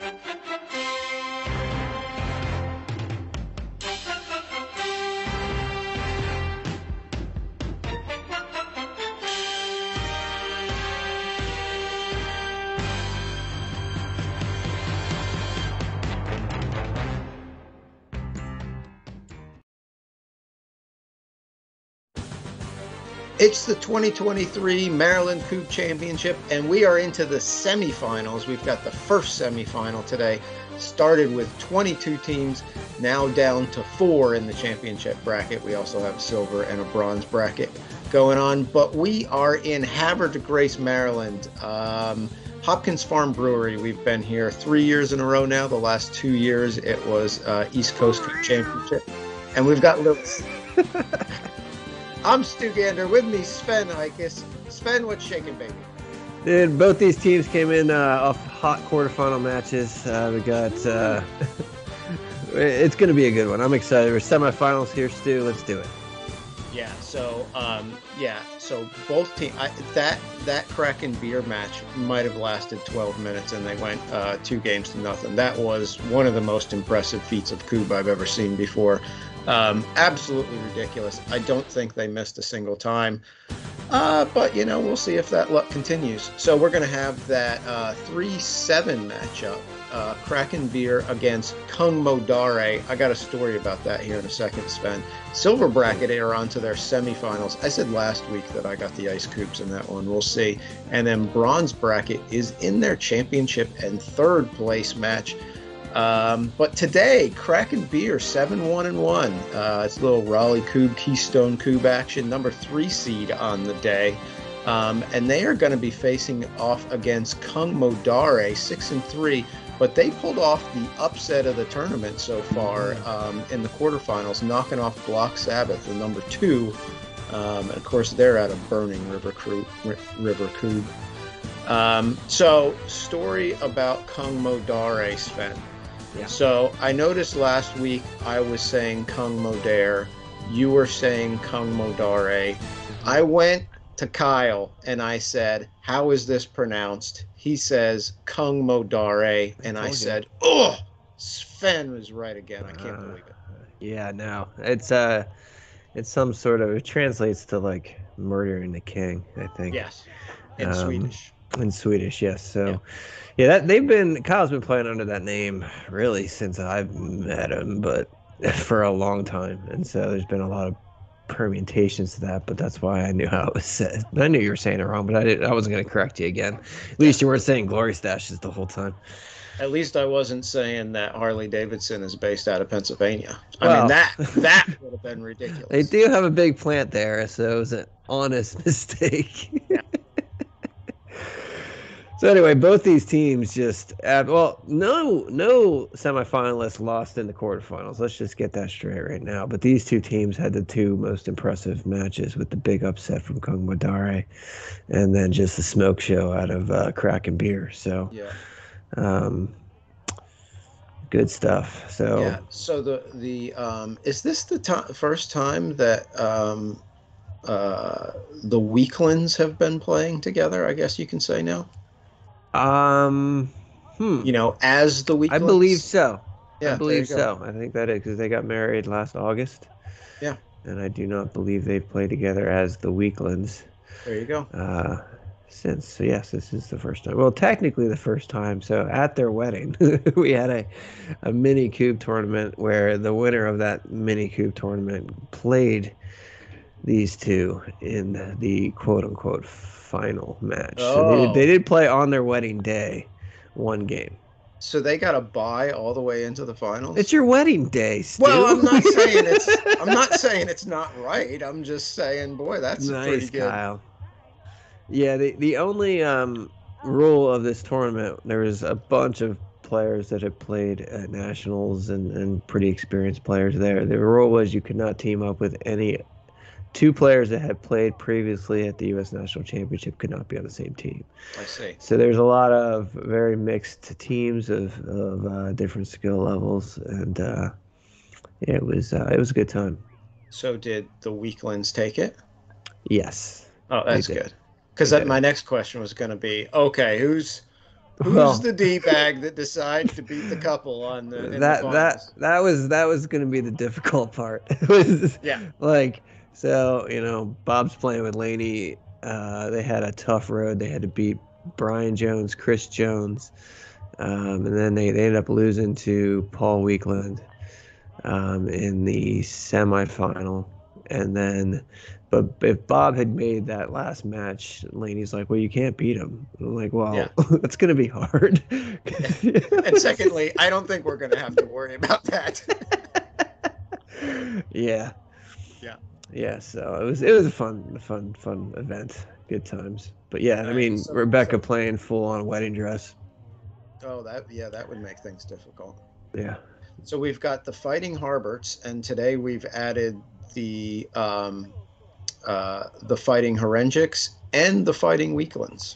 It's the 2023 Maryland Kubb Championship, and we are into the semifinals. We've got the first semifinal today. Started with 22 teams, now down to 4 in the championship bracket. We also have a silver and a bronze bracket going on, but we are in Havre de Grace, Maryland. Hopkins Farm Brewery. We've been here 3 years in a row now. The last 2 years it was East Coast Kubb Championship, and we've got Lewis. I'm Stu Gander. With me, Sven Ikes. Sven, what's shaking, baby? Dude, both these teams came in off hot quarterfinal matches. We got it's going to be a good one. I'm excited. We're semifinals here, Stu. Let's do it. Yeah. So both teams. That Kraken Beer match might have lasted 12 minutes, and they went 2-0. That was one of the most impressive feats of Kubb I've ever seen before. Absolutely ridiculous. I don't think they missed a single time. But, we'll see if that luck continues. So we're going to have that 3-7 matchup. Kraken Beer against Kung Modare. I got a story about that here in a second, Sven. Silver bracket are on to their semifinals. I said last week that I got the Ice Coops in that one. We'll see. And then bronze bracket is in their championship and third place match. But today, Kraken Beer 7-1-1. It's a little Raleigh Kubb, Keystone Kubb action, number 3 seed on the day. And they are going to be facing off against Kung Modare 6-3. But they pulled off the upset of the tournament so far in the quarterfinals, knocking off Block Sabbath, the number 2. And of course, they're out of Burning River Kubb. So, story about Kung Modare, Sven. Yeah. So I noticed last week I was saying Kung Modare. You were saying Kung Modare. I went to Kyle and I said, how is this pronounced? He says Kung Modare. And I said, oh, Sven was right again. I can't believe it. Yeah, no. It's some sort of, it translates to like murdering the king, I think. Yes. In Swedish. In Swedish, yes. So, yeah, Kyle's been playing under that name really since I've met him, but for a long time. And so there's been a lot of permutations to that, but that's why I knew how it was said. I knew you were saying it wrong, but I wasn't going to correct you again. At least you weren't saying Glory Stashes the whole time. At least I wasn't saying that Harley Davidson is based out of Pennsylvania. I mean, that would have been ridiculous. They do have a big plant there, so it was an honest mistake. Yeah. So anyway, both these teams just no semifinalists lost in the quarterfinals. Let's just get that straight right now. But these two teams had the two most impressive matches, with the big upset from Kung Modare, and then just the smoke show out of Kraken Beer. So yeah. Good stuff. So yeah. So the is this the first time that the Weaklands have been playing together? I guess you can say now. As the Weaklands? I believe so. Yeah, I believe so. I think that is because they got married last August. Yeah. And I do not believe they've played together as the Weaklands. There you go. So yes, this is the first time. Well, technically the first time. So at their wedding, we had a mini Kubb tournament where the winner of that mini Kubb tournament played these two in the quote-unquote final match. Oh. So they did play on their wedding day, one game. So they got to buy all the way into the finals? It's your wedding day, Stu. Well, I'm not saying it's not right. I'm just saying, boy, that's nice, pretty good. Kyle. Yeah, the only rule of this tournament, there was a bunch of players that had played at nationals and pretty experienced players there. The rule was you could not team up with any two players that had played previously at the U.S. National Championship could not be on the same team. I see. So there's a lot of very mixed teams of different skill levels, and it was a good time. So did the Weaklands take it? Yes. Oh, that's good. Because my next question was going to be, okay, who's Who's the D-bag that decides to beat the couple on the in the finals? that was going to be the difficult part. It was Yeah. like, so, Bob's playing with Laney. They had a tough road. They had to beat Brian Jones, Chris Jones, and then they ended up losing to Paul Weekland in the semifinal. And then, but if Bob had made that last match, Laney's like, well, you can't beat him. I'm like, well, that's going to be hard. And secondly, I don't think we're going to have to worry about that. Yeah. Yeah. Yeah. So it was a fun event. Good times. But yeah, I mean, Rebecca playing full on wedding dress. Oh, that would make things difficult. Yeah. So we've got the Fighting Harberts, and today we've added the Fighting Herengics and the Fighting Weaklands.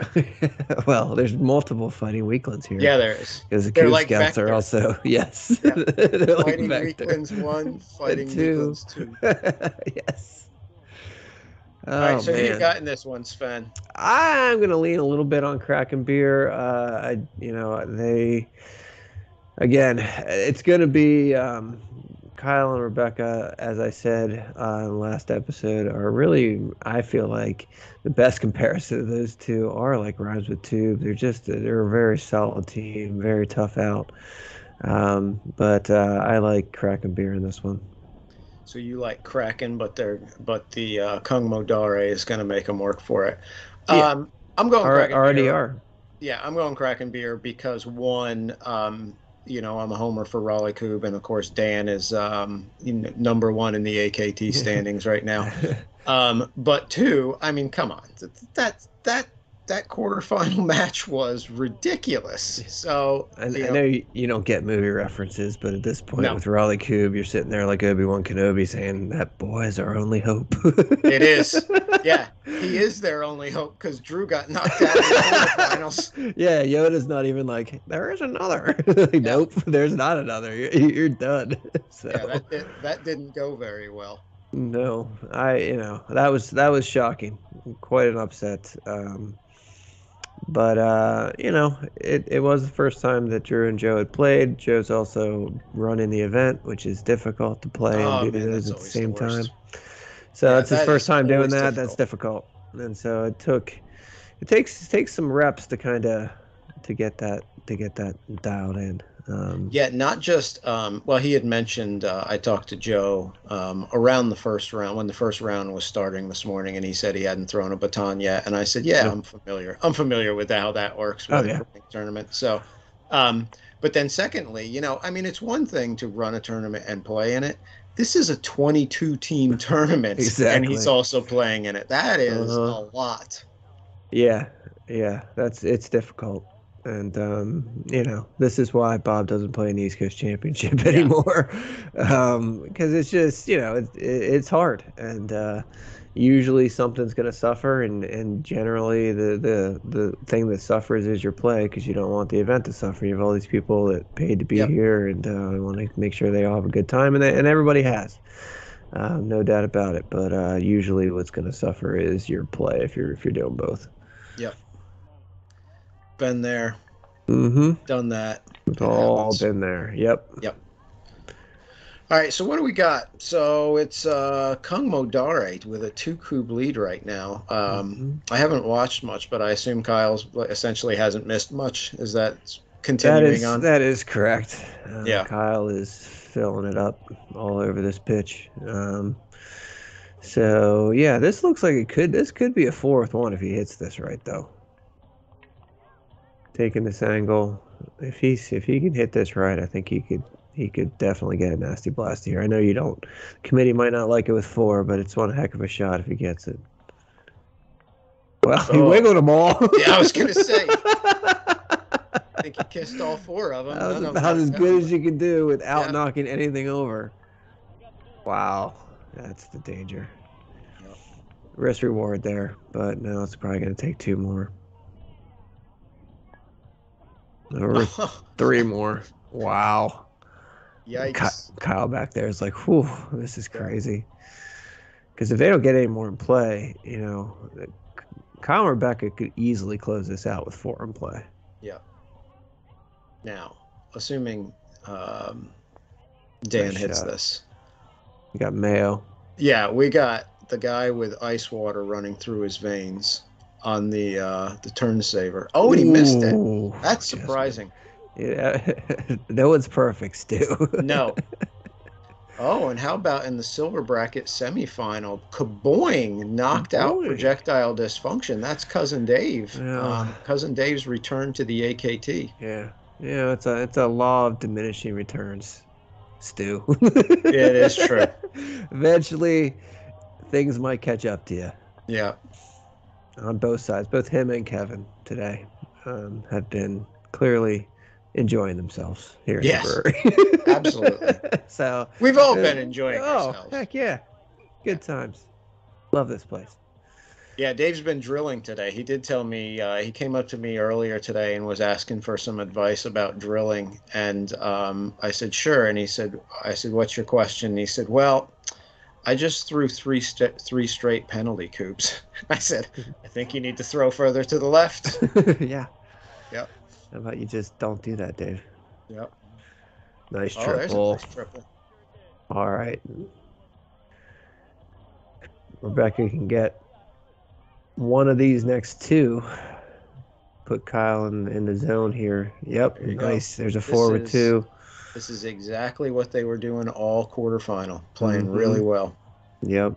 Well, there's multiple Fighting Weaklands here. Yeah, there is. Because the Coup Scouts are also, yes. Yeah. They're Fighting like Weaklands 1, Fighting Weaklands 2. Yes. All right, so who you got in this one, Sven? I'm going to lean a little bit on Kraken Beer. Again, it's going to be Kyle and Rebecca, as I said in the last episode, are really, I feel like, the best comparison of those two are like Rhymes with Tube. They're a very solid team, very tough out. But I like Kraken Beer in this one. So you like Kraken, but the Kung Modare is going to make them work for it. Yeah. I'm going Kraken RDR. Beer. Yeah, I'm going Kraken Beer because one, I'm a homer for Raleigh Kubb, and of course Dan is number one in the AKT standings right now. But two, I mean, come on, that quarterfinal match was ridiculous. So I know you don't get movie references, but at this point with Raleigh Kubb, you're sitting there like Obi-Wan Kenobi saying that boy is our only hope. It is. Yeah, he is their only hope because Drew got knocked out in the quarterfinals. Yeah, Yoda's not even like, there is another. Like, nope, there's not another. You're done. So. Yeah, that didn't go very well. No, that was shocking. Quite an upset. But it was the first time that Drew and Joe had played. Joe's also running the event, which is difficult to play and do those at the same time. So it's his first time doing that. That's difficult, and so it takes some reps to get that dialed in. Not just he had mentioned I talked to Joe around the first round when the first round was starting this morning, and he said he hadn't thrown a baton yet, and I said I'm familiar with how that works with a tournament. So but then secondly, it's one thing to run a tournament and play in it. This is a 22 team tournament. Exactly. And he's also playing in it. That is a lot. Yeah, it's difficult. And, this is why Bob doesn't play in the East Coast Championship anymore. Because it's just, it's hard. And usually something's going to suffer. And generally the thing that suffers is your play because you don't want the event to suffer. You have all these people that paid to be here and want to make sure they all have a good time. And everybody has. No doubt about it. But usually what's going to suffer is your play if you're doing both. Yep. Been there. Mm-hmm. Done that. We've all been there. Yep. All right, so what do we got? So it's Kung Modare with a 2-coup lead right now. I haven't watched much, but I assume Kyle's essentially hasn't missed much. Is that continuing on? That is correct. Kyle is filling it up all over this pitch. So this looks like this could be a fourth one if he hits this right though. Taking this angle, if he can hit this right, I think he could definitely get a nasty blast here. I know you don't. The committee might not like it with 4, but it's one heck of a shot if he gets it. Well, he wiggled them all. Yeah, I was gonna say. I think he kissed all 4 of them. That was about as good as you can do without knocking anything over. Wow, that's the danger. Yep. Risk reward there, but no, it's probably gonna take 2 more. Or 3 more. Wow. Yikes. Kyle back there is like, whew, this is crazy. Because if they don't get any more in play, Kyle and Rebecca could easily close this out with 4 in play. Yeah. Now, assuming Dan Nice hits shot. this. You got Mayo. Yeah, we got the guy with ice water running through his veins on the turn saver. Oh, and he missed it. Ooh, That's just surprising. yeah. No one's perfect, Stu. No. Oh, and how about in the silver bracket semifinal? Kaboing knocked out Boy. projectile dysfunction. That's cousin Dave. Yeah. Cousin Dave's return to the AKT. Yeah. Yeah, it's a law of diminishing returns, Stu. It is true. Eventually, things might catch up to you Yeah. on both sides. Both him and Kevin today have been clearly enjoying themselves here at the Yes. Absolutely. brewery. So, We've all uh, been enjoying oh, ourselves. heck yeah. Yeah. Good times. Love this place. Yeah, Dave's been drilling today. He did tell me he came up to me earlier today and was asking for some advice about drilling, and I said sure. And I said, what's your question? And he said, well, I just threw three straight penalty coops. I said, I think you need to throw further to the left. Yeah. Yep, How about you just don't do that, Dave? yep. Nice Oh, there's a triple. nice triple. All right. Rebecca can get one of these next two. Put Kyle in the zone here. Yep, There you go. nice. There's a This forward is two. this is exactly what they were doing all quarterfinal, playing Mm-hmm. really well. Yep.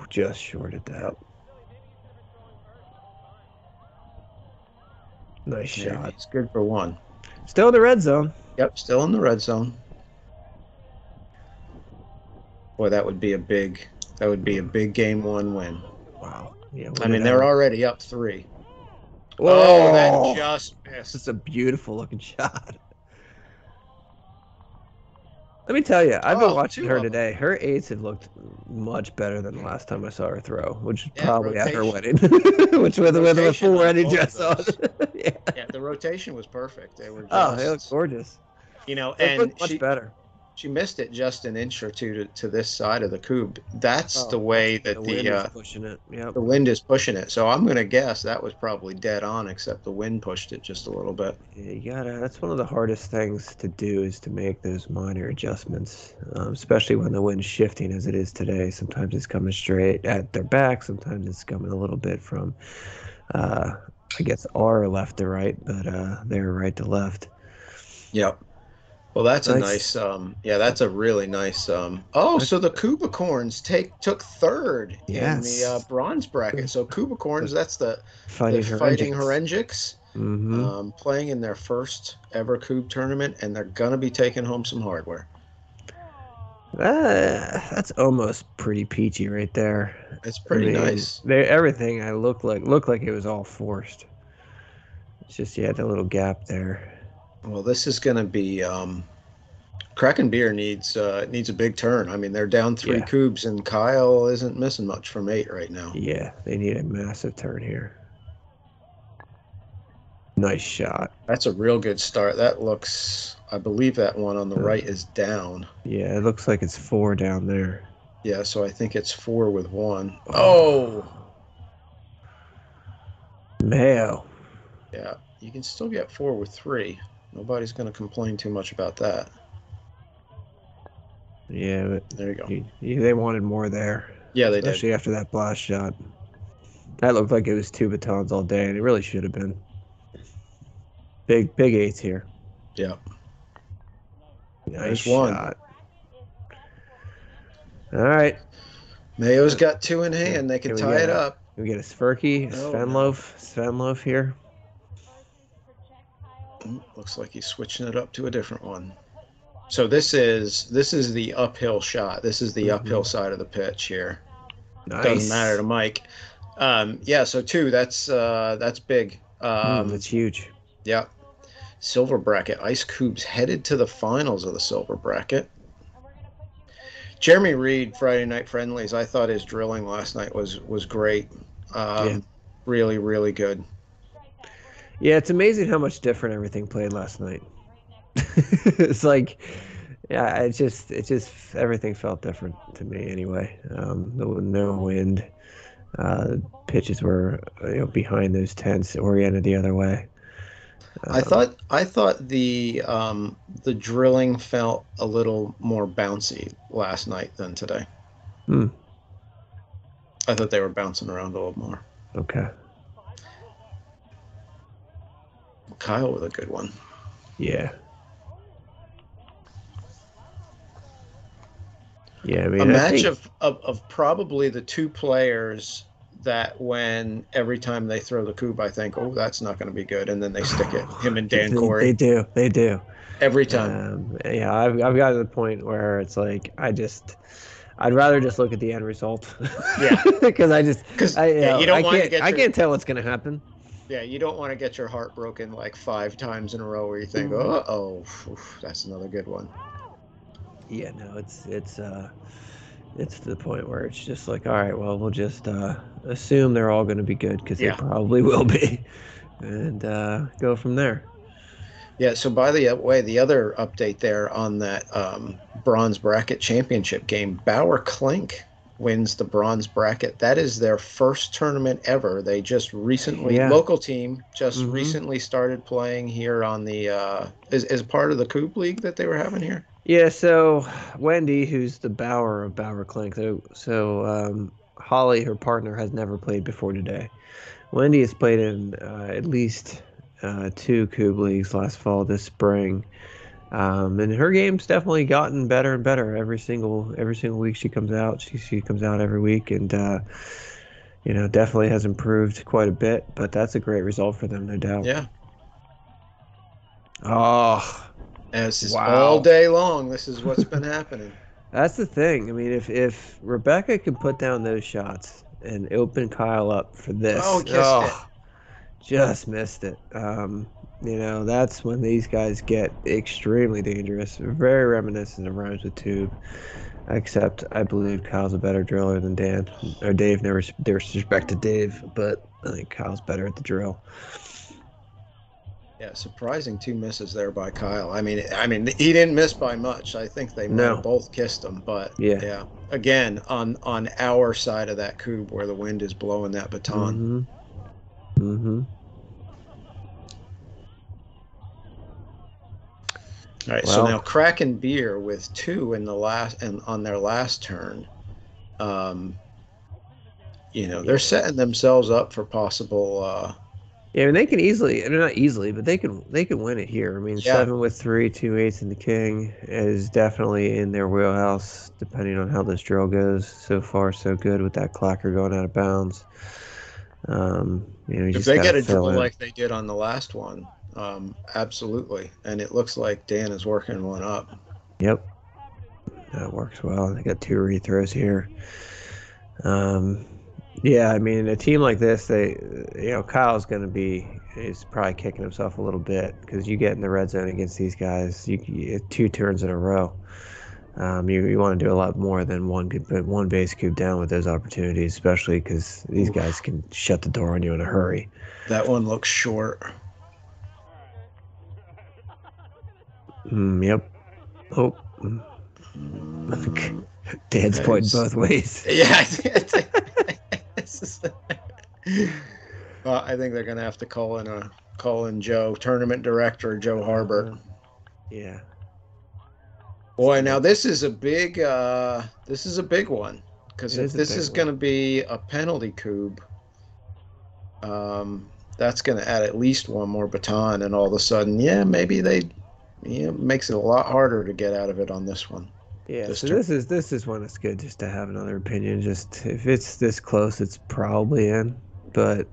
Just shorted that. Yep. Nice There, shot. he's good for one. Still in the red zone. Yep, still in the red zone. Boy, that would be a big game one win. Wow. Yeah, I what mean, did they're already up three. Oh, that Whoa! just That's missed. a beautiful looking shot. Let me tell you, I've been Oh, watching two her of them. today. Her eights have looked much better than the last time I saw her throw, which is Yeah, probably at her rotation. wedding, which The with rotation full on wedding both of dress on. those. Yeah. Yeah, the rotation was perfect. They were Oh, they look just, gorgeous. Those and look much better. she missed it just an inch or two to this side of the cube. That's the Oh, that's way the that wind is pushing it. Yep. the wind is pushing it. So I'm going to guess that was probably dead on, except the wind pushed it just a little bit. Yeah, you gotta. That's one of the hardest things to do is to make those minor adjustments, especially when the wind's shifting as it is today. Sometimes it's coming straight at their back. Sometimes it's coming a little bit from, uh, I guess, our left to right, but they're right to left. Yep. Well, that's a Nice. nice, yeah, that's a really nice. Oh, That's, so the Kubicorns took third in the yes. bronze bracket. So The Kubicorns, that's the fighting Fighting Herengics. Herengics, Mm-hmm. playing in their first ever Kub tournament, and they're gonna be taking home some hardware. That's almost pretty peachy right there. It's I pretty mean, nice. everything I looked like it was all forced. It's just you had that little gap there. Well, this is gonna be Kraken Beer needs a big turn. I mean, they're down three Yeah, cubes, and Kyle isn't missing much from eight right now. yeah, they need a massive turn here. Nice shot. That's a real good start. That looks, I believe that one on the Uh, right is down. yeah, it looks like it's four down there. Yeah, so I think it's four with one. Oh, Oh, Mayo. yeah. You can still get four with three. Nobody's going to complain too much about that. Yeah, but There you go. they wanted more there, Yeah, they did. especially after that blast shot. That looked like it was two batons all day, and it really should have been. Big eights here. Yeah. Nice There's one. shot. All right. Mayo's got two in Can, hand. They can can we tie get it a up. Svirky, Oh, no. Svenlov here? Looks like he's switching it up to a different one. So this is the uphill shot. This is the Mm-hmm. uphill side of the pitch here. Doesn't matter Nice. to Mike. Yeah, so two, that's big. That's huge. Yeah. Silver bracket. Ice Cubes headed to the finals of the silver bracket. Jeremy Reed, Friday Night Friendlies. I thought his drilling last night was great. Yeah. Really, really good. Yeah, it's amazing how much different everything played last night. It's like, yeah, it just everything felt different to me anyway. No wind, Pitches were behind those tents, oriented the other way. I thought the drilling felt a little more bouncy last night than today. Hmm, I thought they were bouncing around a little more. okay. Kyle with a good one. Yeah. Yeah, I A mean, I match think of probably the two players that when every time they throw the cube, I think, oh, that's not going to be good, and then they stick it. Him and Dan they Corey do. They do. every time. Yeah, I've got to the point where it's like I'd rather just look at the end result Yeah, because because yeah, you don't want to get I your can't tell what's gonna happen. yeah, you don't want to get your heart broken like 5 times in a row where you think, Mm. oh, that's another good one. Yeah, no, it's to the point where it's just like, all right, well, we'll just assume they're all going to be good because they Yeah. probably will be, and go from there. Yeah, so by the way, the other update there on that bronze bracket championship game, Bauer Clink wins the bronze bracket. That is their first tournament ever. They just recently, Yeah. local team, just Mm-hmm. recently started playing here on the, is part of the Coop League that they were having here? Yeah. So Wendy, who's the Bauer of Bauer Clink, Holly, her partner, has never played before today. Wendy has played in at least two Cube Leagues last fall, this spring. And her game's definitely gotten better and better every single week she comes out. She comes out every week and definitely has improved quite a bit, but that's a great result for them, no doubt. Yeah. Oh, And this is all wow. day long. This is what's been happening. That's the thing. I mean, if Rebecca can put down those shots and open Kyle up for Oh, this, kissed it. oh, just missed it. That's when these guys get extremely dangerous. Very reminiscent of Rhymes with Tube. Except I believe Kyle's a better driller than Dan or Dave. Never disrespect to Dave, but I think Kyle's better at the drill. Yeah, surprising two misses there by Kyle. I mean, he didn't miss by much. I think they might have No, both kissed him, but yeah, yeah, again on our side of that cube where the wind is blowing that baton. mm-hmm, mm-hmm. All right, so now Well, Kraken Beer with two in the last and on their last turn. Um, they're yeah, setting themselves up for possible. yeah. I mean, they can easily, and not easily, but they can win it here. I mean, Yeah, 7 with 3, 2 8s, and the king is definitely in their wheelhouse. Depending on how this drill goes, so far so good with that clacker going out of bounds. You if just they got to get a fill drill in. like they did on the last one, absolutely. And it looks like Dan is working one up. Yep, that works well. They got two rethrows here. Um, yeah, I mean, a team like this, Kyle's going to he's probably kicking himself a little bit because you get in the red zone against these guys, you two turns in a row. You want to do a lot more than one base cube down with those opportunities, especially because these guys Oof, can shut the door on you in a hurry. that one looks short. Yep. Oh, Mm, Dan's pointing it's- both ways. yeah, this is- I think they're gonna have to call in Joe, tournament director Joe Harbert. Uh, yeah, Boy, now yep. this is a big one because It if is a this big is one. gonna be a penalty cube, that's gonna add at least one more baton, and all of a sudden, yeah, maybe makes it a lot harder to get out of it on this one. Yeah, This so turn. this is when it's good just to have another opinion. Just if it's this close, it's probably in, but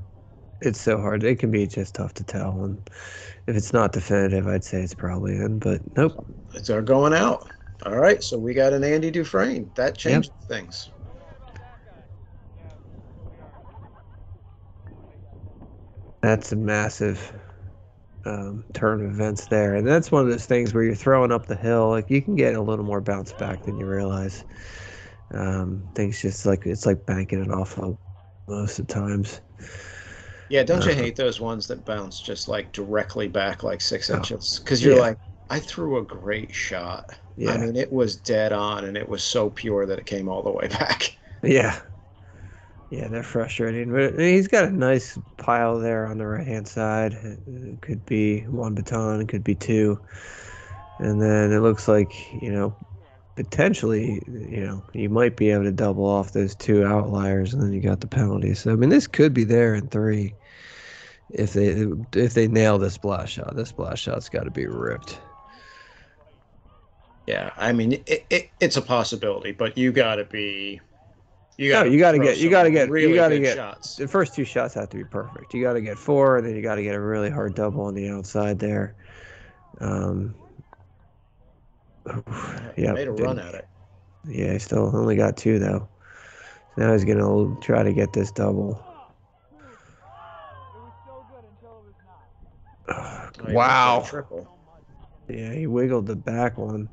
it's so hard. It can be just tough to tell. And if it's not definitive, I'd say it's probably in, but nope. It's our going out. All right, so we got an Andy Dufresne. That Yep, changes things. that's a massive turn of events there, and that's one of those things where you're throwing up the hill. Like you can get a little more bounce back than you realize. Things just like it's like banking it off of most of the times. Yeah, don't you Uh, hate those ones that bounce just like directly back like six oh, inches? Because you're yeah, like, I threw a great shot. I yeah, mean, it was dead on and it was so pure that it came all the way back. yeah. Yeah, they're frustrating, but he's got a nice pile there on the right-hand side. It could be one baton, it could be two. And then it looks like, potentially, you might be able to double off those two outliers, and then you got the penalty. So I mean, this could be there in three if they nail this blast shot. This blast shot's got to be ripped. Yeah, I mean it's a possibility, but you got No, to throw some you really gotta good get shots. the first two shots have to be perfect. You got to get four, and then you got to get a really hard double on the outside there. Um, He yep, made a run didn't. at it. Yeah, he still only got two though. So now he's gonna try to get this double. Oh, he went for a Wow. triple. Yeah, he wiggled the back one.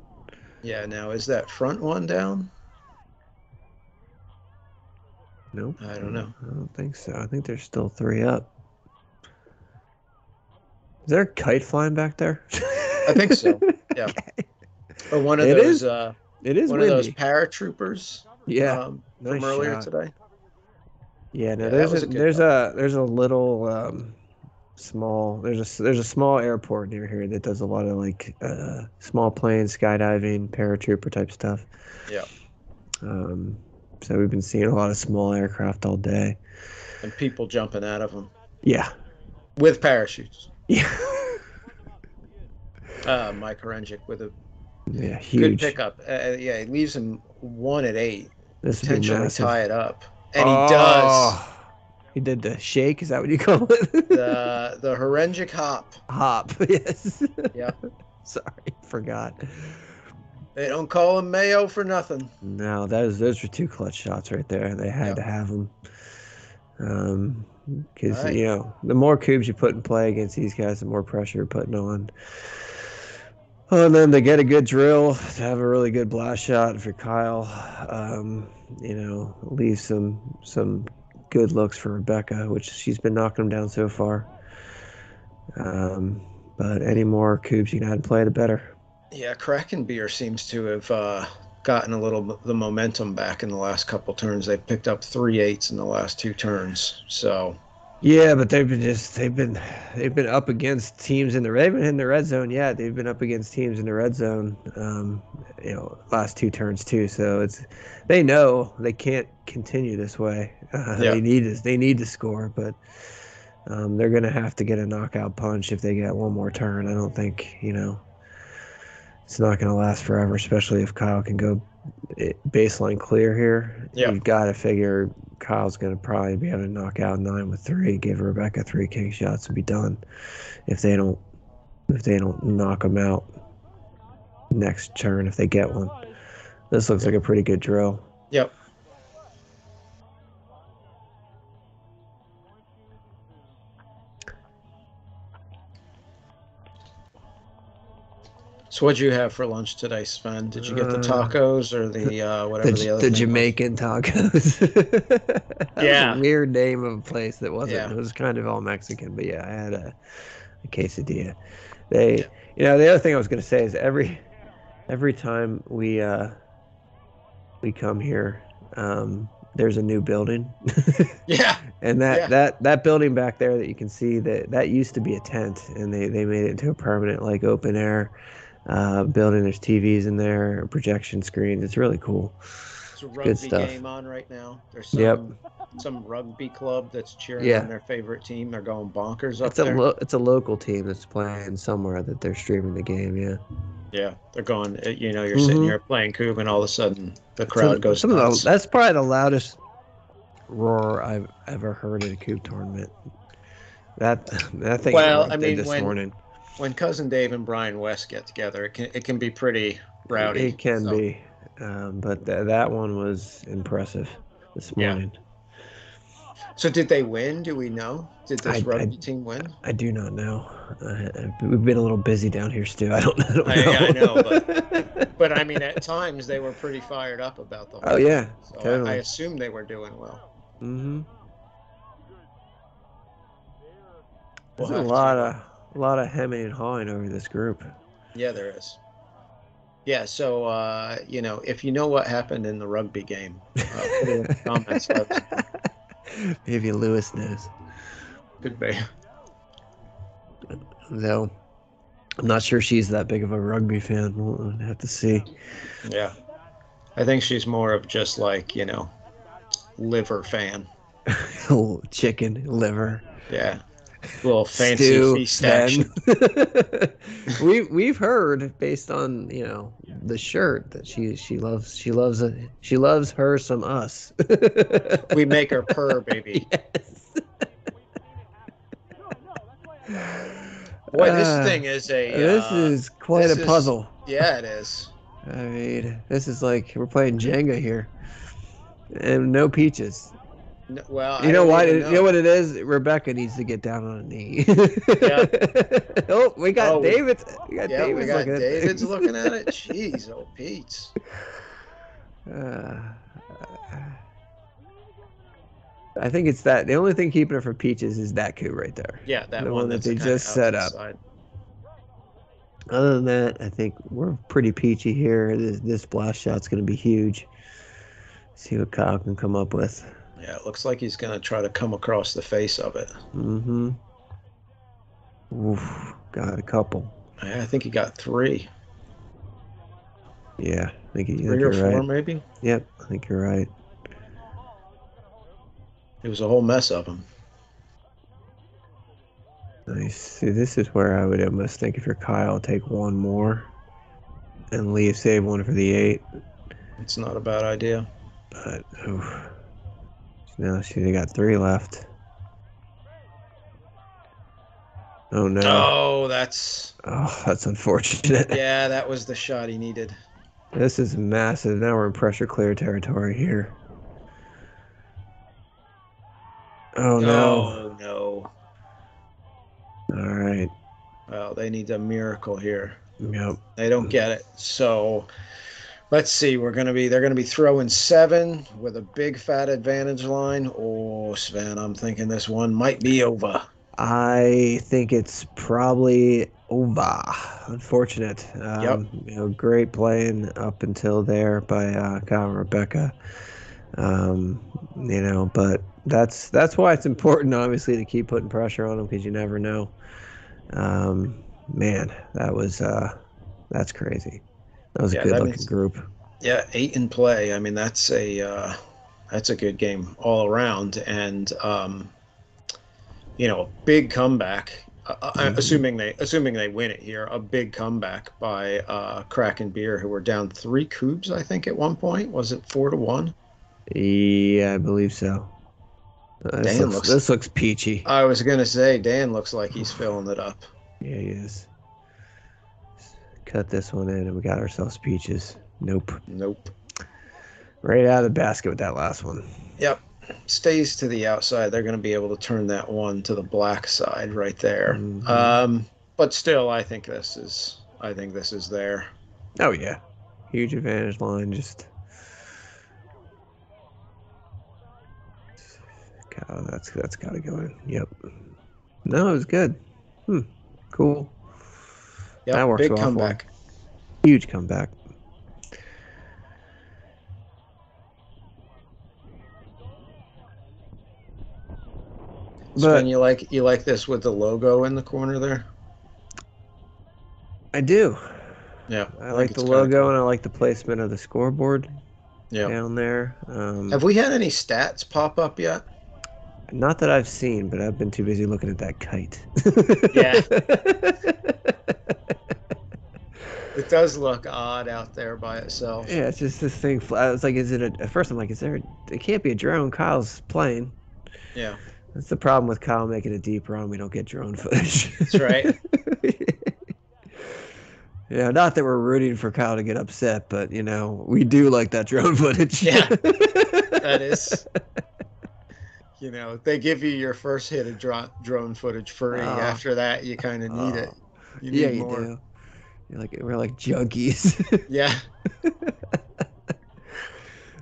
Yeah, now is that front one down? Nope. I don't know. I don't think so. I think there's still three up. Is there a kite flying back there? I think so. Yeah. Okay. Or one of It those is. It is one of those windy. paratroopers Yeah. Nice from earlier shot. today. Yeah. No, Yeah, that was a good putt. there's a little small there's a small airport near here that does a lot of like small plane skydiving paratrooper type stuff. Yeah. Um, so we've been seeing a lot of small aircraft all day. And people jumping out of them Yeah. with parachutes. Yeah. Mike Horengic with a Yeah. good Huge. pickup. Yeah, he leaves him 1 at 8, This would be potentially massive. tie it up, and he does. Oh, he did the shake. Is that what you call it? The Horengic hop. Hop. Yes. Yep. Sorry, forgot. They don't call him Mayo for nothing. No, those were two clutch shots right there. They had Yep. to have them. Because All right. the more cubes you put in play against these guys, the more pressure you're putting on. And then they get a good drill to have a really good blast shot for Kyle. Leave some good looks for Rebecca, which she's been knocking them down so far. But any more cubes you can add in play, the better. Yeah, Kraken Beer seems to have gotten a little the momentum back in the last couple turns. They picked up 3/8 in the last two turns. So Yeah, but they've been up against teams they've been in the red zone. Yeah, they've been up against teams in the red zone. Last two turns too. So they know they can't continue this way. yeah, They need to score, but they're gonna have to get a knockout punch if they get one more turn. I don't think it's not gonna last forever, especially if Kyle can go baseline clear here. yeah, You've got to figure Kyle's going to probably be able to knock out 9 with 3, give Rebecca 3 king shots and be done. If they don't knock them out next turn, if they get one. This looks like a pretty good drill. yep. So what'd you have for lunch today, Sven? Did you get the tacos or the whatever the other The thing was? Jamaican tacos. That Yeah. was a weird name of a place that wasn't. Yeah. It was kind of all Mexican, but yeah, I had a quesadilla. Yeah. The other thing I was going to say is every time we come here, there's a new building. Yeah. And that building back there that you can see that used to be a tent, and they made it into a permanent like open air building. There's TVs in there, projection screens. It's really cool. It's a Good rugby stuff. game on right now. There's Yep. some rugby club that's cheering Yeah. on their favorite team. They're going bonkers up It's a there. it's a local team that's playing somewhere that they're streaming the game. Yeah. Yeah, they're going. You're sitting here playing Coop, and all of a sudden the crowd goes nuts. That's probably the loudest roar I've ever heard in a Coop tournament. That thing Well, erupted this morning. When Cousin Dave and Brian West get together, it can be pretty rowdy. It can be, but that one was impressive this morning. So did they win? Do we know? Did this rugby team win? I do not know. We've been a little busy down here, Stu. I don't know. I know, but I mean, at times they were pretty fired up about the whole. Oh yeah, so totally. I assume they were doing well. Mm-hmm. There's a lot of hemming and hawing over this group. Yeah, there is. Yeah, so if you know what happened in the rugby game, put it in the comments. Maybe Lewis knows. Could be. Though I'm not sure she's that big of a rugby fan. We'll have to see. Yeah. I think she's more of just like, liver fan. Oh, chicken liver. Yeah. Little fancy Stew feast fan. action. We've heard based on the shirt that she loves her some us. We make her purr, baby. Yes. Boy, this thing is This is quite a puzzle. Yeah, it is. I mean, this is like we're playing Jenga here, and no peaches. No, well, You I know don't why? even You know know. what it is? Rebecca needs to get down on a knee. Yeah. Oh, we got Oh, we, David. We got yeah, we David's got looking at David's things. looking at it. Jeez, oh, Pete's. Uh, I think it's that. The only thing keeping her from peaches is that coup right there. Yeah, that The one one that that's they kind of just out to set the up. side. Other than that, I think we're pretty peachy here. This blast shot's going to be huge. See what Kyle can come up with. Yeah, it looks like he's going to try to come across the face of it. Mm-hmm. Oof, got a couple. I think he got three. Yeah, I think Three or four, right. maybe? Yep, I think you're right. It was a whole mess of them. Nice. See, this is where I would almost think if you're Kyle, take one more and save one for the 8. It's not a bad idea. But oof. Now they got 3 left. Oh no. Oh, that's unfortunate. Yeah, that was the shot he needed. This is massive. Now we're in pressure clear territory here. Oh no. Oh no. All right. Well, they need a miracle here. Yep. They don't get it. So let's see. They're gonna be throwing 7 with a big fat advantage line. Oh, Sven, I'm thinking this one might be over. I think it's probably over. Unfortunate. Yep. Great playing up until there by Kyle and Rebecca. But that's why it's important, obviously, to keep putting pressure on them because you never know. Man, that's crazy. That was a good looking group. Yeah, 8 in play. I mean, that's a good game all around, and big comeback. Assuming they win it here, a big comeback by Kraken Beer, who were down 3 coups, I think, at one point. Was it 4-1? Yeah, I believe so. This looks peachy. I was gonna say Dan looks like he's filling it up. Yeah, he is. Cut this one in, and we got ourselves peaches. Nope. Right out of the basket with that last one. Yep. Stays to the outside. They're going to be able to turn that one to the black side right there. Mm-hmm. But still, I think this is there. Oh yeah, huge advantage line. Just God, that's got to go in. Yep. No, it was good. Cool. Yep. That works big well comeback. Huge comeback. Sven, you like this with the logo in the corner there? I do. Yeah. I like the logo cool. And I like the placement of the scoreboard down there. Have we had any stats pop up yet? Not that I've seen, but I've been too busy looking at that kite. Yeah. It does look odd out there by itself. Yeah, it's just this thing. I was like, at first I'm like, it can't be a drone. Kyle's playing. Yeah. That's the problem with Kyle making a deep run. We don't get drone footage. That's right. Yeah, not that we're rooting for Kyle to get upset, but, we do like that drone footage. Yeah, that is. They give you your first hit of drone footage free. After that, you kind of need it. You need more. Do. We're like junkies. Yeah. I'm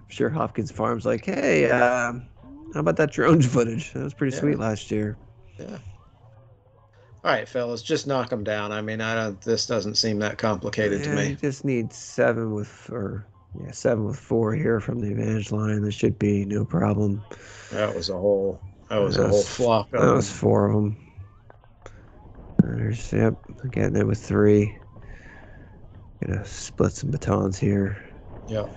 sure Hopkins Farm's like, hey, how about that drone footage? That was pretty sweet last year. Yeah. All right, fellas, just knock them down. I mean, this doesn't seem that complicated to me. You just need 7 or Yeah, 7 with 4 here from the advantage line. That should be no problem. That was a whole That's flock of that was them. 4 of them. There's yep. Again, there was 3. Gonna split some batons here. Yeah.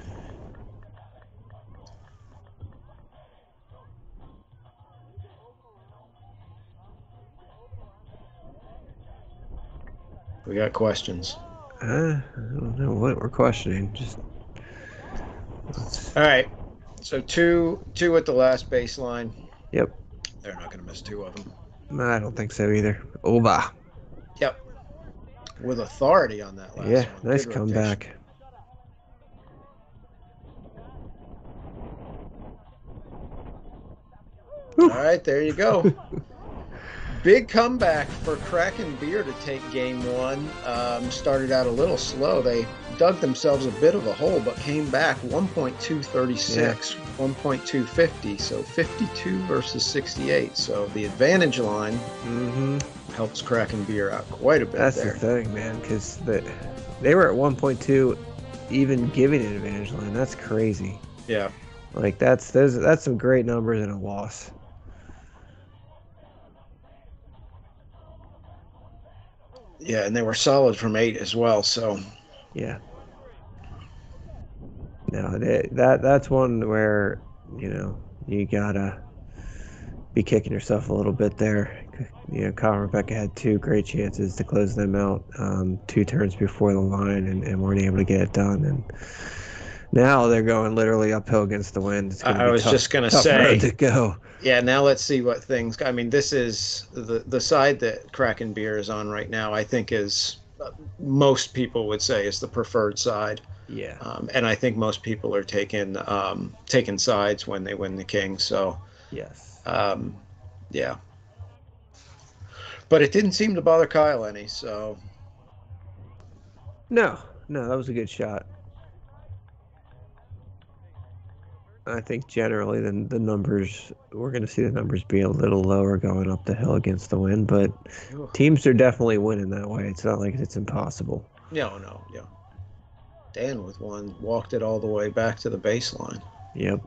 We got questions. I don't know what we're questioning. Just All right. So two at the last baseline. yep. They're not going to miss 2 of them. I don't think so either. Over. Yep. With authority on that Yeah, last one. nice Good rotation. comeback. All right, there you go. Big comeback for Kraken Beer to take game 1. Started out a little slow. They dug themselves a bit of a hole, but came back 1.236, 1.250. So 52 versus 68. So the advantage line helps Kraken Beer out quite a bit. That's there. the thing, man, because they were at 1.2, even giving an advantage line. That's crazy. Yeah. Like that's some great numbers in a loss. Yeah, and they were solid from 8 as well. So yeah. No, that's one where you gotta be kicking yourself a little bit there. Kyle and Rebecca had 2 great chances to close them out 2 turns before the line and weren't able to get it done. And now they're going literally uphill against the wind. It's going to I be was just going to tough road say, to go. yeah, now let's see what things. I mean, this is the side that Kraken Beer is on right now. I think is most people would say is the preferred side. Yeah. And I think most people are taking sides when they win the King. So Yes. Yeah, but it didn't seem to bother Kyle any. So No, that was a good shot. I think generally the numbers, we're going to see the numbers be a little lower going up the hill against the wind, but teams are definitely winning that way. It's not like it's impossible. no. Dan with one walked it all the way back to the baseline. Yep.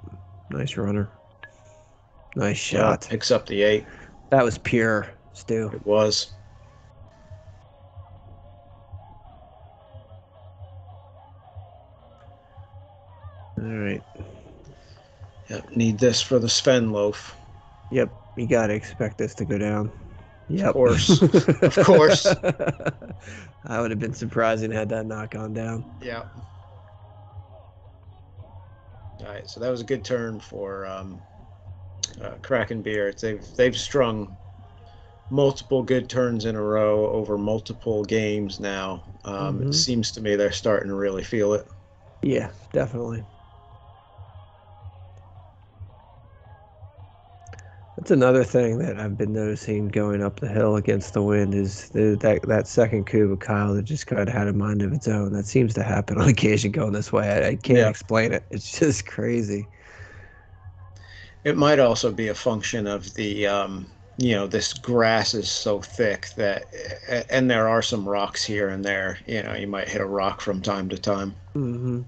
Nice runner. Nice shot. Picks up the 8. That was pure, Stu. It was. All right. Yep, need this for the Sven loaf. Yep, you got to expect this to go down. Yep. Of course. Of course. I would have been surprising had that not gone down. Yeah. All right, so that was a good turn for Kraken Beer. They've strung multiple good turns in a row over multiple games now. It seems to me they're starting to really feel it. Yeah, definitely. That's another thing that I've been noticing going up the hill against the wind is that second coup of Kyle that just kind of had a mind of its own. That seems to happen on occasion going this way. I can't explain it. It's just crazy. It might also be a function of the this grass is so thick that, and there are some rocks here and there. You might hit a rock from time to time. Mm-hmm.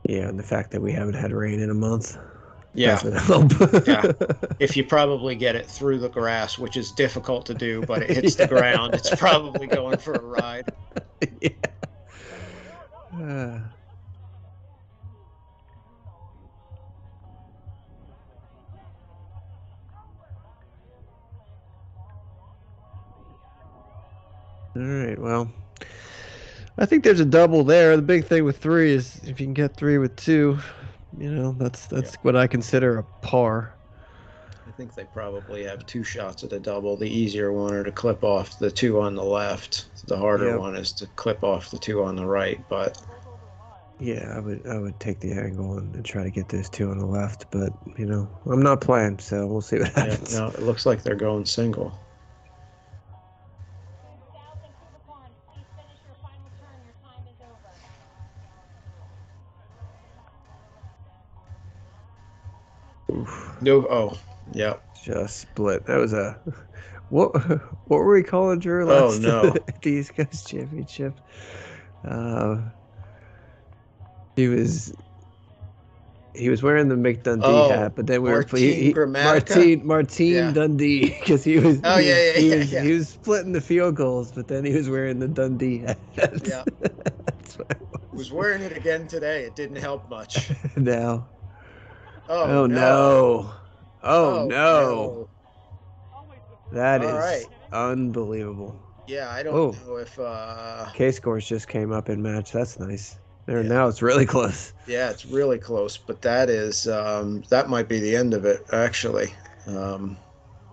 Yeah, and the fact that we haven't had rain in a month doesn't help. Yeah. If you probably get it through the grass, which is difficult to do, but it hits the ground, it's probably going for a ride. Yeah. All right, well, I think there's a double there. The big thing with 3 is if you can get 3 with 2, that's what I consider a par. I think they probably have 2 shots at a double. The easier one are to clip off the 2 on the left. The harder one is to clip off the 2 on the right. But yeah, I would take the angle and try to get those 2 on the left. But I'm not playing, so we'll see what happens. No, it looks like they're going single. Oof. No, yeah. Just split. That was What what were we calling Drew Oh last no. at the East Coast Championship? Uh, he was wearing the McDundee Oh, hat, but then we were Martine Gramatica? Martine Yeah. Dundee because Oh yeah, yeah, yeah, yeah. he was splitting the field goals, but then he was wearing the Dundee hat. Yeah. That's what it Was wearing it again today. It didn't help much. was. Now, Oh oh no. no, oh Oh no, no. that All is right. unbelievable. Yeah, I don't Oh, know if K scores just came up in match. That's nice. There yeah. now it's really close. Yeah, it's really close, but that is that might be the end of it actually. Um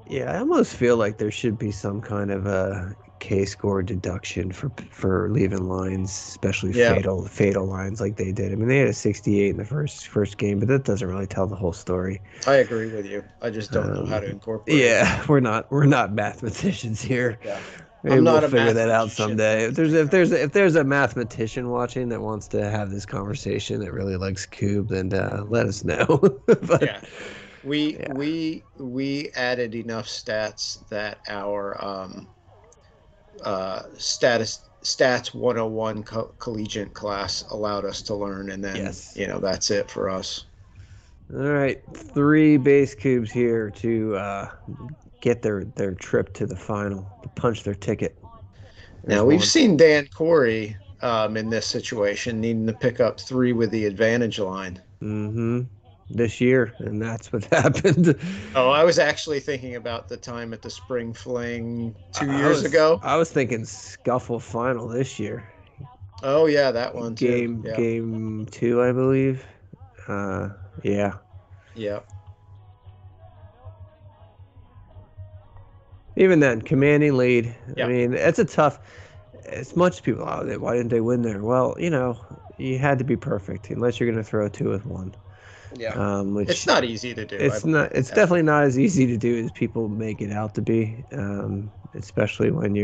Yeah, I almost feel like there should be some kind of a K score deduction for leaving lines, especially yeah, fatal lines like they did. I mean, they had a 68 in the first game, but that doesn't really tell the whole story. I agree with you. I just don't know how to Um, incorporate it. yeah, we're not mathematicians here. Yeah. Maybe I'm we'll not a figure math that out magician or someday. anything. If there's a mathematician watching that wants to have this conversation that really likes Cube, then let us know. But Yeah. We yeah, we we added enough stats that our stats 101 collegiate class allowed us to learn, and then yes. that's it for us. All right, three base cubes here to get their trip to the final, to punch their ticket. Now There's we've one. seen Dan Corey in this situation needing to pick up three with the advantage line. Mm-hmm. This year, and that's what happened. Oh, I was actually thinking about the time at the Spring Fling 2 years ago. I was thinking scuffle final this year. Oh yeah, that one too. Yeah, Game two, I believe. Uh, yeah. yeah, Even then, commanding lead. I yeah, mean, it's a tough. As much as people, why didn't they win there? Well, you had to be perfect unless you're going to throw two with one. yeah. It's Which not easy to do. I believe. it's Yeah, definitely not as easy to do as people make it out to be. Especially when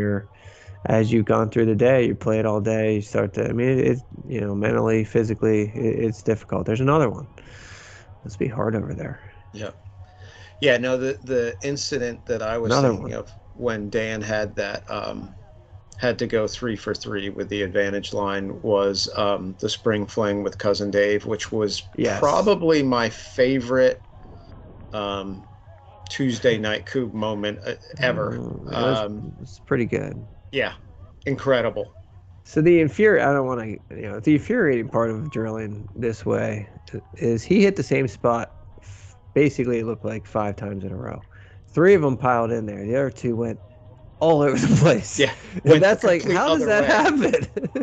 as you've gone through the day, you play it all day, you start to, I mean, mentally, physically, it's difficult. There's another one. Must be hard over there. yeah, yeah. No, the incident that I was Another thinking one. of when Dan had that had to go 3 for 3 with the advantage line was the Spring Fling with Cousin Dave, which was Yes. probably my favorite um, Tuesday night Coupe moment ever. It was pretty good. Yeah, incredible. So I don't want to, the infuriating part of drilling this way is he hit the same spot. Basically, it looked like 5 times in a row. Three of them piled in there. The other two went all over the place. Yeah, And went the that's like, complete how does other that way. happen?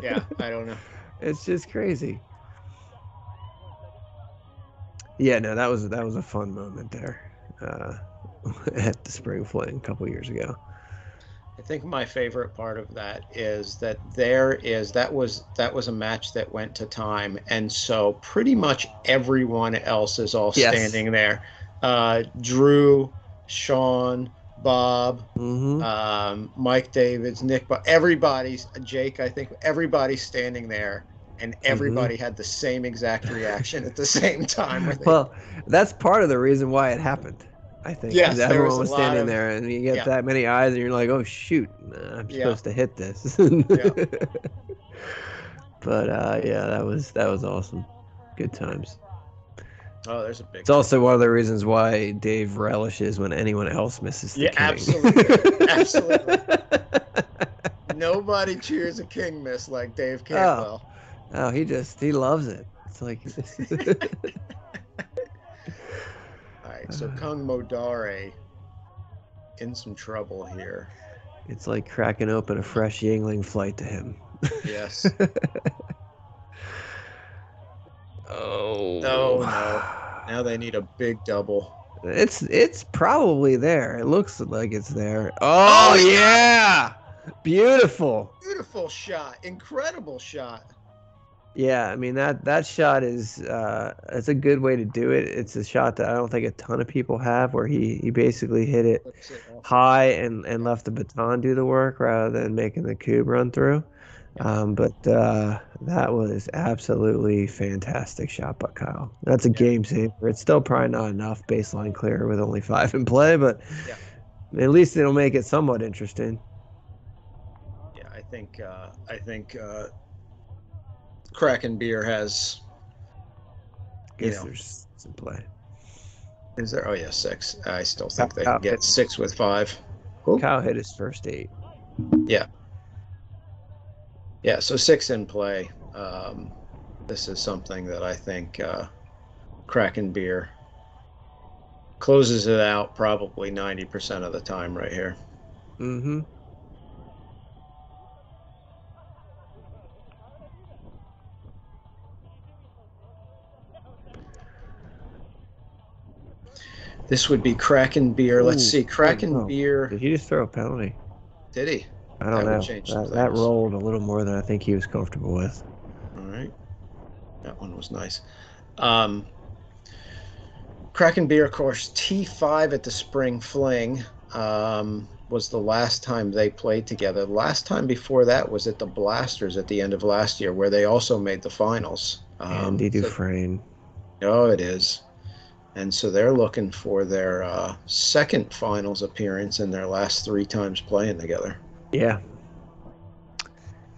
Yeah, I don't know. It's just crazy. Yeah, no, that was a fun moment there uh, at the Spring Fling a couple years ago. I think my favorite part of that is that was a match that went to time, and so pretty much everyone else is all Yes. standing there. Drew, Sean, Bob, Mm-hmm. Mike Davids, Nick, but everybody's Jake. I think everybody's standing there, and Mm-hmm. everybody had the same exact reaction at the same time. Where they, Well, that's part of the reason why it happened, I think, because yes, there was everyone a was lot standing of there and you get yeah, that many eyes and you're like, oh, shoot, I'm yeah, supposed to hit this. yeah. But yeah, that was awesome. Good times. Oh, there's a big It's trick. also one of the reasons why Dave relishes when anyone else misses the Yeah, king. absolutely. Absolutely. Nobody cheers a king miss like Dave Oh, Cantwell. oh, he loves it. It's like All right, so Kung Modare in some trouble here. it's like cracking open a fresh Yingling flight to him. Yes. Oh. Oh no. Now they need a big double. It's probably there. It looks like it's there. Oh Oh, he got it! yeah. Beautiful. Beautiful shot. Incredible shot. Yeah, I mean that shot is it's a good way to do it. It's a shot that I don't think a ton of people have where he basically hit it Flips it off the high back. and Yeah. left the baton do the work rather than making the cube run through. Yep. But that was absolutely fantastic shot by Kyle. That's a Yeah. game saver. It's still probably not enough baseline clear with only 5 in play, but Yeah. At least it'll make it somewhat interesting. Yeah, I think Kraken Beer has, you Guess know, there's some play. is there? Oh yeah, 6. I still think they can Kyle get 6 with 5. Who? Kyle hit his first 8. Yeah, yeah. So 6 in play. This is something that I think Kraken Beer closes it out probably 90% of the time right here. Mm-hmm. This would be Kraken Beer. Let's Ooh, see. oh Kraken no. Beer. Did he just throw a penalty? Did he? I don't That would know. change some That things. rolled a little more than I think he was comfortable with. All right. That one was nice. Um, Kraken Beer, of course, T5 at the Spring Fling was the last time they played together. The last time before that was at the Blasters at the end of last year, where they also made the finals. Andy So, Dufresne. oh, it is. And so they're looking for their second finals appearance in their last 3 times playing together. Yeah.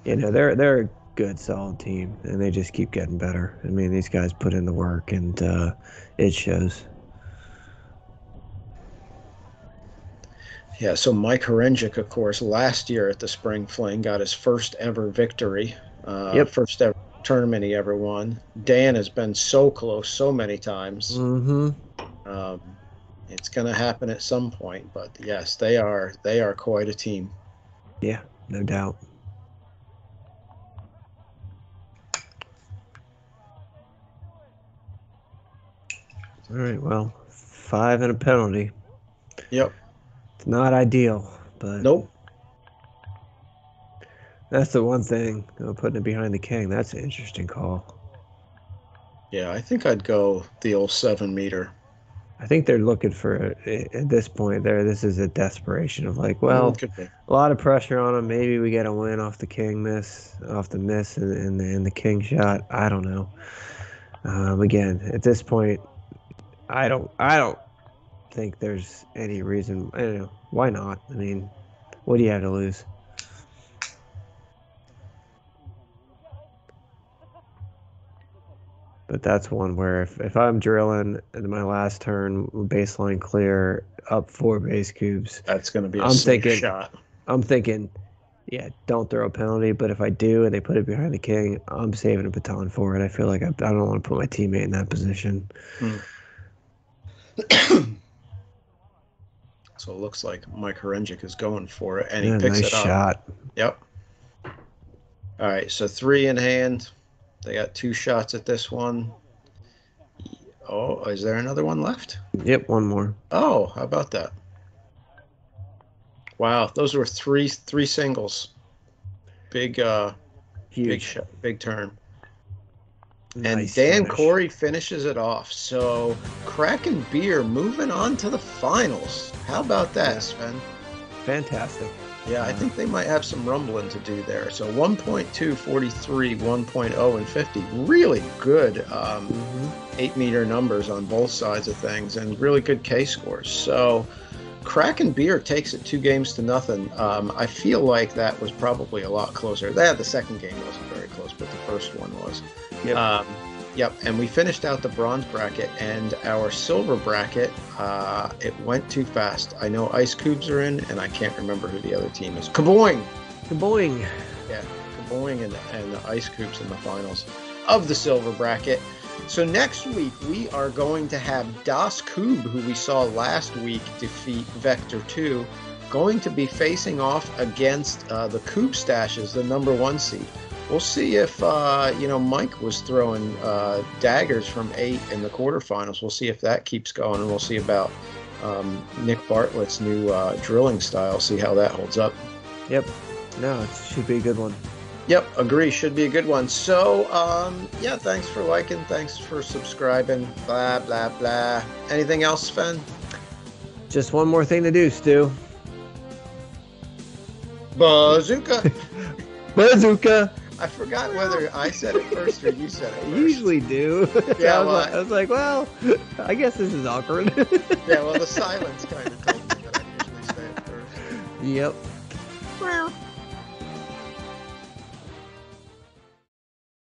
They're a good, solid team, and they just keep getting better. I mean, these guys put in the work, and it shows. Yeah, so Mike Horenjik, of course, last year at the Spring Fling got his first ever victory, Yep. first ever tournament he ever won. Dan has been so close so many times. Mm-hmm. Um, it's going to happen at some point, but yes, they are quite a team. Yeah, no doubt. All right, well, 5 and a penalty. Yep. It's not ideal, but Nope. that's the one thing. Putting it behind the king, that's an interesting call. Yeah, I think I'd go the old 7-meter. I think they're looking for at this point. This is a desperation of like, well, Could be. a lot of pressure on them. Maybe we get a win off the king miss, off the miss, and the king shot. I don't know. Again, at this point, I don't think there's any reason. I don't know. Why not? I mean, what do you have to lose? But that's one where if I'm drilling in my last turn, baseline clear, up 4 base cubes, That's going to be a I'm safe thinking, shot. yeah, don't throw a penalty. But if I do and they put it behind the king, I'm saving a baton for it. I feel like I don't want to put my teammate in that position. So it looks like Mike Horenjik is going for it, and he Yeah, picks nice it up. shot. Yep. All right, so 3 in hand. They got 2 shots at this one. Oh, is there another one left? Yep, one more. Oh, how about that? Wow, those were three singles. Big Huge. big turn. Nice And Dan finish. Corey finishes it off. So Kraken Beer moving on to the finals. How about that, Yeah. Sven? Fantastic. Yeah, I think they might have some rumbling to do there. So 1.2, 43, 1.0, and 50. Really good 8-meter numbers on both sides of things, and really good K scores. So Kraken Beer takes it 2-0. I feel like that was probably a lot closer. The second game wasn't very close, but the first one was. Yep. Yep, and we finished out the bronze bracket, and our silver bracket, it went too fast. I know Ice Cubes are in, and I can't remember who the other team is. Kaboing! Kaboing! Yeah, Kaboing and the Ice Cubes in the finals of the silver bracket. So next week, we are going to have Das Kub, who we saw last week defeat Vector 2, going to be facing off against the Kub Stashes, the number 1 seed. We'll see if, Mike was throwing daggers from 8 in the quarterfinals. We'll see if that keeps going, and we'll see about Nick Bartlett's new drilling style, see how that holds up. Yep. No, it should be a good one. Yep, agree. Should be a good one. So, thanks for liking. Thanks for subscribing. Blah, blah, blah. Anything else, Sven? Just one more thing to do, Stu. Bazooka! Bazooka! I forgot whether I said it first or you said it first. I usually do. Yeah, I was like, well, I guess this is awkward. Yeah, well, the silence kind of told me that I usually say Yep. Well.